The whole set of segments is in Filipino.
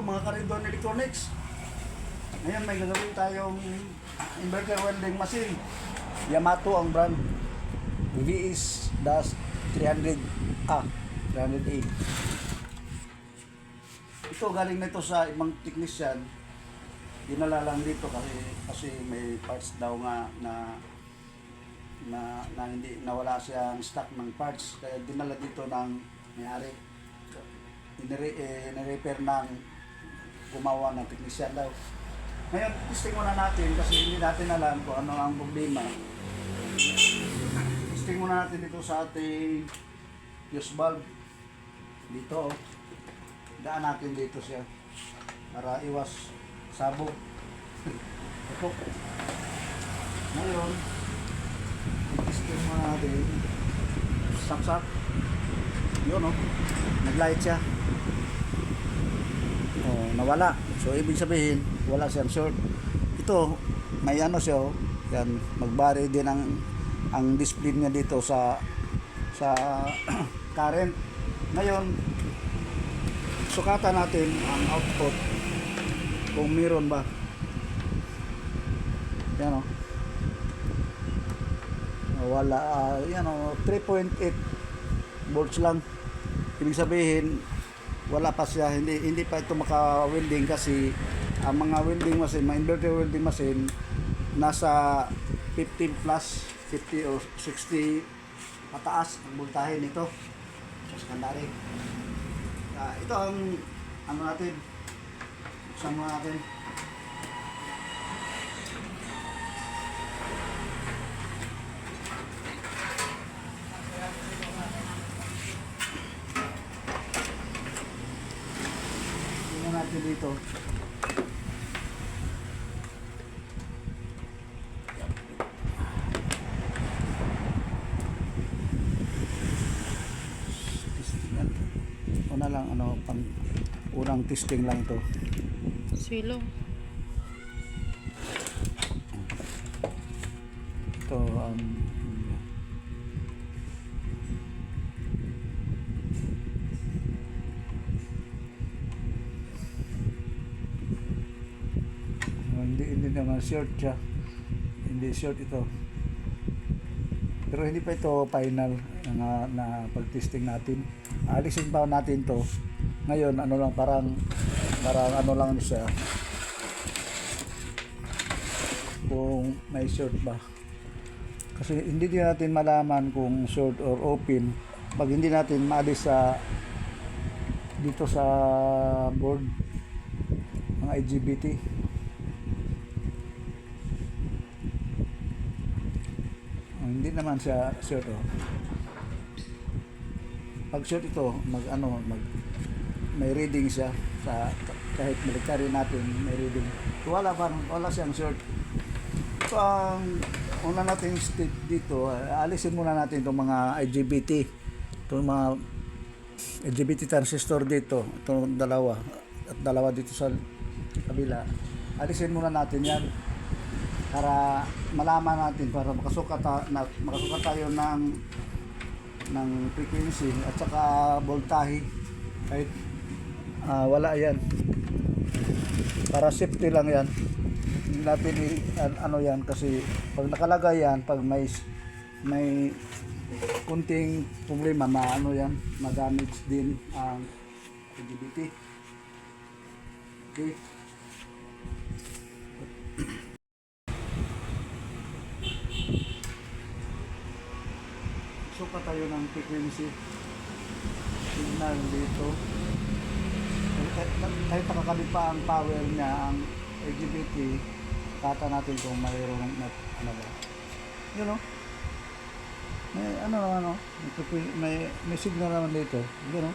Mga Caridon Electronics. Ngayon may gagawin tayong inverter welding machine. Yamato ang brand. VS-300A. 300A. Ito galing nito sa ibang technician. Dinala lang dito kasi may parts daw nga na hindi nawala siyang stock ng parts, kaya dinala dito ng may-ari. Ni-repair ng gumawa ng technician daw. Ngayon, testing muna natin kasi hindi natin alam kung ano ang problema. Testing muna natin dito sa ating fuse valve. Dito, daan natin dito siya para iwas sabog. Ito. Ngayon, testing muna natin. Saksak. Yun o. Nag-light siya. Oh, nawala. So, ibig sabihin, wala siyang short. Ito, may ano siya o. Yan, magbari din ang display niya dito sa current. Ngayon, sukatan natin ang output kung meron ba. Yan o. Wala, yan o, 3.8 volts lang. Ibig sabihin, wala pa siya, hindi pa ito maka-welding kasi ang mga welding machine, mga inverter welding machine, nasa 50 plus, 50 o 60 pataas ang voltahe nito sa secondary. Ito ang ano natin, buksan mo natin. Natin dito. Una lang unang testing lang ito. Swilo. Ito hindi naman short siya, hindi short ito, pero hindi pa ito final na pag-testing natin. Alisin pa natin to ngayon, ano lang, parang ano lang siya kung may short ba, kasi hindi din natin malaman kung short or open pag hindi natin maalis dito sa board ng IGBT. Hindi naman siya short oh. Pag short ito, may reading siya sa kahit military natin, may reading. Wala siyang short. So ang una nating step dito, alisin muna natin itong mga IGBT. Itong mga IGBT transistor dito, itong dalawa at dalawa dito sa kabila. Alisin muna natin yan para malaman natin, para makasukat tayo ng frequency at saka voltahe kahit wala yan, para safety lang yan. Hindi natin ano yan, kasi pag nakalagay yan, pag may kunting problema, ma-damage din ang IGBT. Okay. Sukat tayo ng frequency signal dito. Kahit nakakabit pa ang power niya, ang IGBT, kata natin kung mayroong ano ba. Yun o. May signal naman dito. Yun o.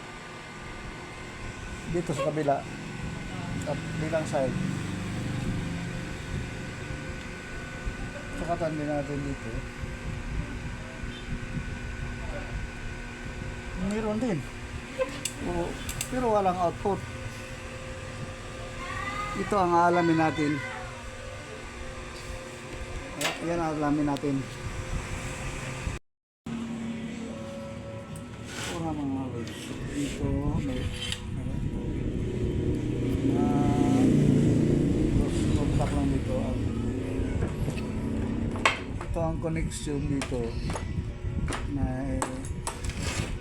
Dito sa kabila. At bilang side. Sukatan din natin dito. Meron din. Pero walang output. Ito ang aalamin natin. Yan ang aalamin natin. Ito mga dito may ang connection dito, may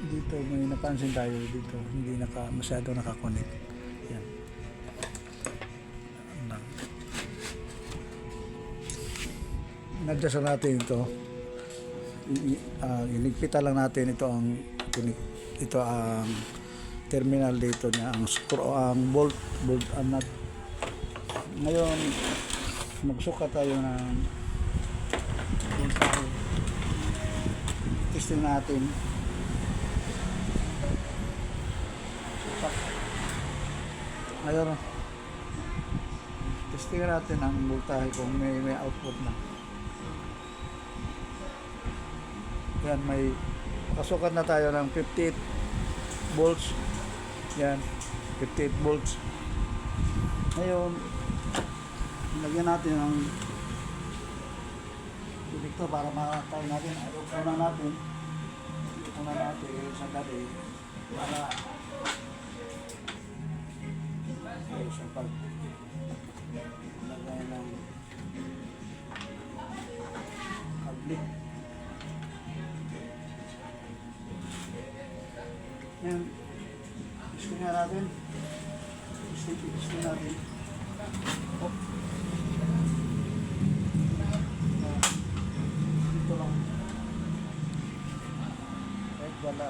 dito may napansin tayo dito, hindi masyado nakakonect. Yan. Inadjust natin ito. Iligpitan lang natin ito ang terminal dito niya, ang screw, ang bolt and nut. Ngayon magsukat tayo ng voltahe. Testing natin. Sukat. Ngayon testing natin ang voltahe kung may output na. Yan, may kasukat na tayo ng 58 volts. Yan, 58 volts. Ngayon, lagyan natin ng dito para makakay natin. Una natin sa gabi para sa pag lagay ng kable. Yan, gusto nga natin. Gusto natin. Oh. Dito lang. Kahit wala.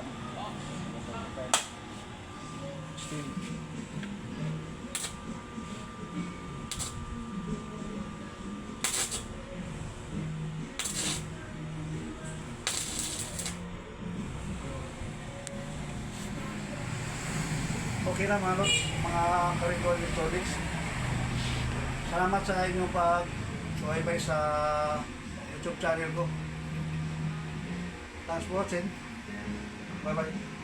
Still. Okay lang mga lods, mga Karicol Electronics. Salamat sa inyong pag-subaybay sa YouTube channel ko. Thanks for watching. Bye bye.